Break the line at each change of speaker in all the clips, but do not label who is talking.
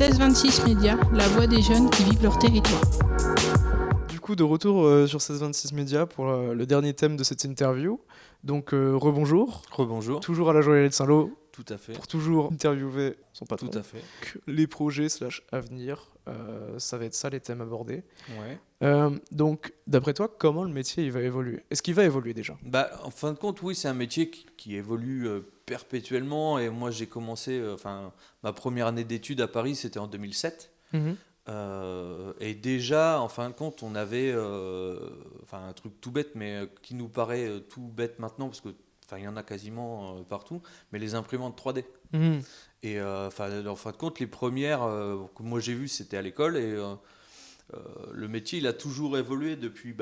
1626 Média, la voix des jeunes qui vivent leur territoire.
Du coup, de retour sur 1626 Média pour le dernier thème de cette interview. Donc, rebonjour.
Rebonjour.
Toujours à la Joaillerie de Saint-Lô.
Tout à fait.
Pour toujours interviewer son patron.
Tout à fait.
Les projets /avenir, ça va être ça les thèmes abordés.
Ouais.
Donc, d'après toi, comment le métier il va évoluer ? Est-ce qu'il va évoluer déjà ?
En fin de compte, oui, c'est un métier qui évolue perpétuellement. Et moi, j'ai commencé, ma première année d'études à Paris, c'était en 2007. Et déjà, en fin de compte, on avait un truc tout bête, mais qui nous paraît tout bête maintenant, parce que il y en a quasiment partout, mais les imprimantes 3D. Et en fin de compte, les premières que moi j'ai vues, c'était à l'école. Et le métier, il a toujours évolué depuis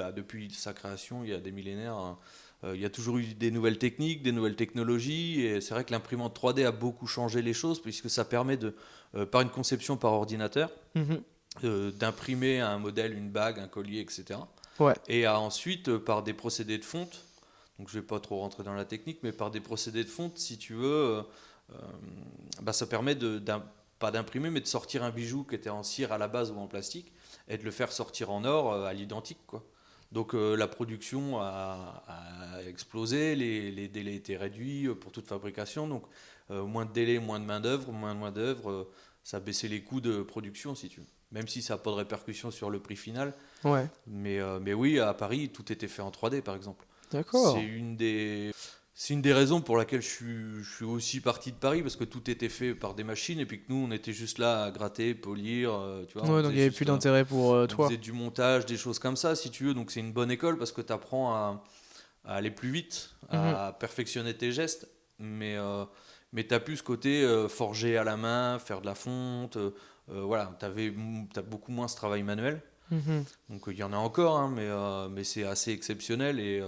sa création, il y a des millénaires. Il y a toujours eu des nouvelles techniques, des nouvelles technologies. Et c'est vrai que l'imprimante 3D a beaucoup changé les choses, puisque ça permet par une conception par ordinateur, d'imprimer un modèle, une bague, un collier, etc.
Ouais.
Et ensuite, par des procédés de fonte, donc je ne vais pas trop rentrer dans la technique, mais par des procédés de fonte, si tu veux, ça permet pas d'imprimer, mais de sortir un bijou qui était en cire à la base ou en plastique, et de le faire sortir en or à l'identique, quoi. Donc la production a explosé, les délais étaient réduits pour toute fabrication, donc moins de délais, moins de main-d'œuvre, ça a baissé les coûts de production, si tu veux. Même si ça n'a pas de répercussion sur le prix final.
Ouais.
Mais oui, à Paris, tout était fait en 3D, par exemple.
D'accord.
C'est une des raisons pour laquelle je suis aussi parti de Paris, parce que tout était fait par des machines, et puis que nous, on était juste là à gratter, polir, tu vois.
Ouais, donc il n'y avait plus d'intérêt pour toi.
On faisait du montage, des choses comme ça, si tu veux. Donc c'est une bonne école, parce que tu apprends à aller plus vite, à perfectionner tes gestes, mais tu as plus ce côté forger à la main, faire de la fonte, voilà, tu as beaucoup moins ce travail manuel. Donc il y en a encore, hein, mais c'est assez exceptionnel. Et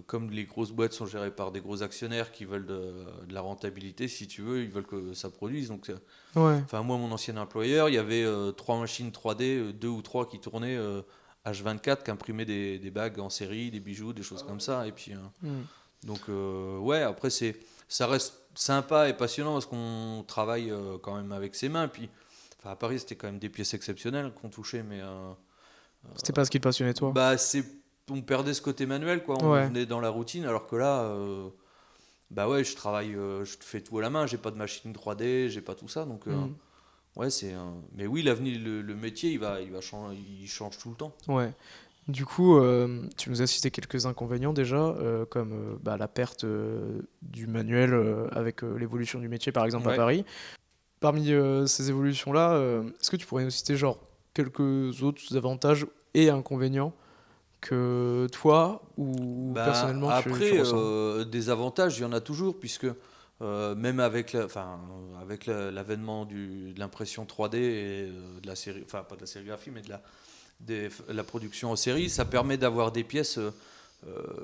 comme les grosses boîtes sont gérées par des gros actionnaires qui veulent de la rentabilité, si tu veux, ils veulent que ça produise. Donc,
ouais.
Moi, mon ancien employeur, il y avait 3 machines 3D, 2 ou 3 qui tournaient H24, qui imprimaient des bagues en série, des bijoux, des choses comme ça. Et puis, donc, après, ça reste sympa et passionnant, parce qu'on travaille quand même avec ses mains. Puis, à Paris, c'était quand même des pièces exceptionnelles qu'on touchait, mais
c'était pas ce qui te passionnait, toi ?
On perdait ce côté manuel, quoi. On revenait dans la routine, alors que là, je travaille, je fais tout à la main. J'ai pas de machine 3D, j'ai pas tout ça, donc mais oui, l'avenir, le métier, il change tout le temps.
Ouais. Du coup, tu nous as cité quelques inconvénients déjà, comme la perte du manuel avec l'évolution du métier, par exemple à Paris. Parmi ces évolutions-là, est-ce que tu pourrais nous citer quelques autres avantages et inconvénients que toi ou personnellement tu ressens ?
Des avantages, il y en a toujours, puisque même avec l'avènement de l'impression 3D et de la série, pas de la sérigraphie, mais de la production en série, ça permet d'avoir des pièces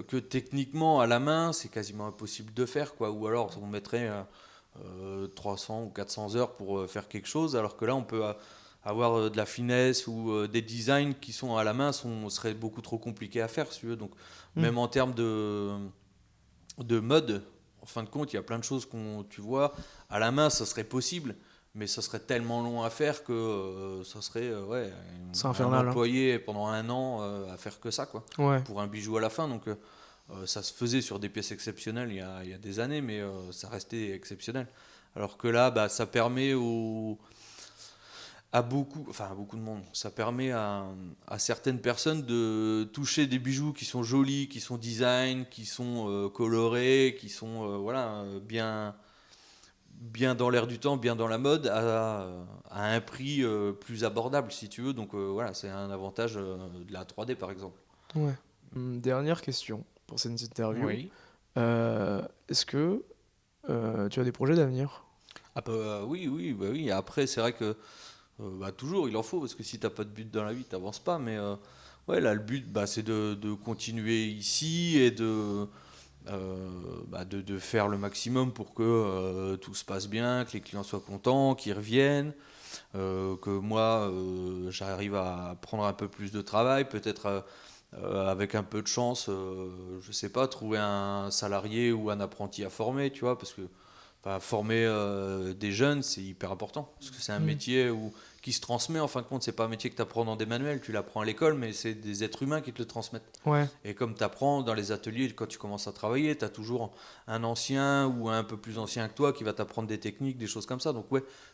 que techniquement à la main c'est quasiment impossible de faire, quoi. Ou alors on mettrait 300 ou 400 heures pour faire quelque chose, alors que là on peut avoir de la finesse ou des designs qui sont à la main seraient beaucoup trop compliqués à faire, si tu veux. Donc même en termes de mode, en fin de compte, il y a plein de choses tu vois à la main, ça serait possible, mais ça serait tellement long à faire que ça serait un employé pendant 1 an à faire que ça, quoi, pour un bijou à la fin. Donc ça se faisait sur des pièces exceptionnelles il y a des années, mais ça restait exceptionnel. Alors que là, ça permet à beaucoup de monde. Ça permet à certaines personnes de toucher des bijoux qui sont jolis, qui sont design, qui sont colorés, qui sont bien dans l'air du temps, bien dans la mode, à un prix plus abordable, si tu veux. Donc c'est un avantage de la 3D, par exemple.
Ouais. Dernière question pour cette interview.
Oui.
Est-ce que tu as des projets d'avenir ?
Oui. Après, c'est vrai que toujours, il en faut, parce que si tu n'as pas de but dans la vie, tu n'avances pas. Mais là, le but, c'est de continuer ici et de faire le maximum pour que tout se passe bien, que les clients soient contents, qu'ils reviennent, que moi, j'arrive à prendre un peu plus de travail, peut-être avec un peu de chance, je sais pas, trouver un salarié ou un apprenti à former, tu vois, parce que former des jeunes, c'est hyper important. Parce que c'est un métier qui se transmet. En fin de compte, c'est pas un métier que tu apprends dans des manuels, tu l'apprends à l'école, mais c'est des êtres humains qui te le transmettent.
Ouais.
Et comme tu apprends dans les ateliers, quand tu commences à travailler, tu as toujours un ancien ou un peu plus ancien que toi qui va t'apprendre des techniques, des choses comme ça. Donc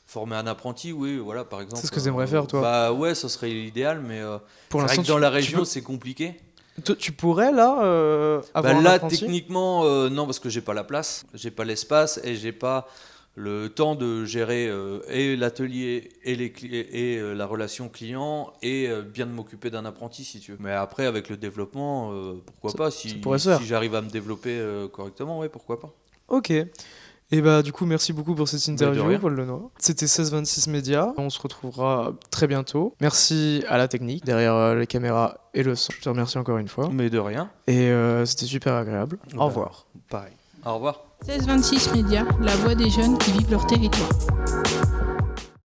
former un apprenti, oui, voilà, par exemple.
C'est ce que tu aimerais faire, toi?
Bah ouais, ça serait idéal, mais
Pour
c'est vrai
l'instant,
que dans la région, c'est compliqué.
Tu pourrais là avoir un
là,
apprenti?
techniquement, non, parce que j'ai pas la place, j'ai pas l'espace et j'ai pas le temps de gérer et l'atelier et la relation client et bien de m'occuper d'un apprenti, si tu veux. Mais après, avec le développement, pourquoi pas, si j'arrive à me développer correctement, ouais, pourquoi pas.
Ok. Et bah du coup, merci beaucoup pour cette interview,
rien.
Paul Lenoir. C'était 1626 Média. On se retrouvera très bientôt. Merci à la technique, derrière les caméras et le son. Je te remercie encore une fois.
Mais de rien.
Et c'était super agréable. Au revoir.
Pareil. Au revoir.
1626 Média, la voix des jeunes qui vivent leur territoire.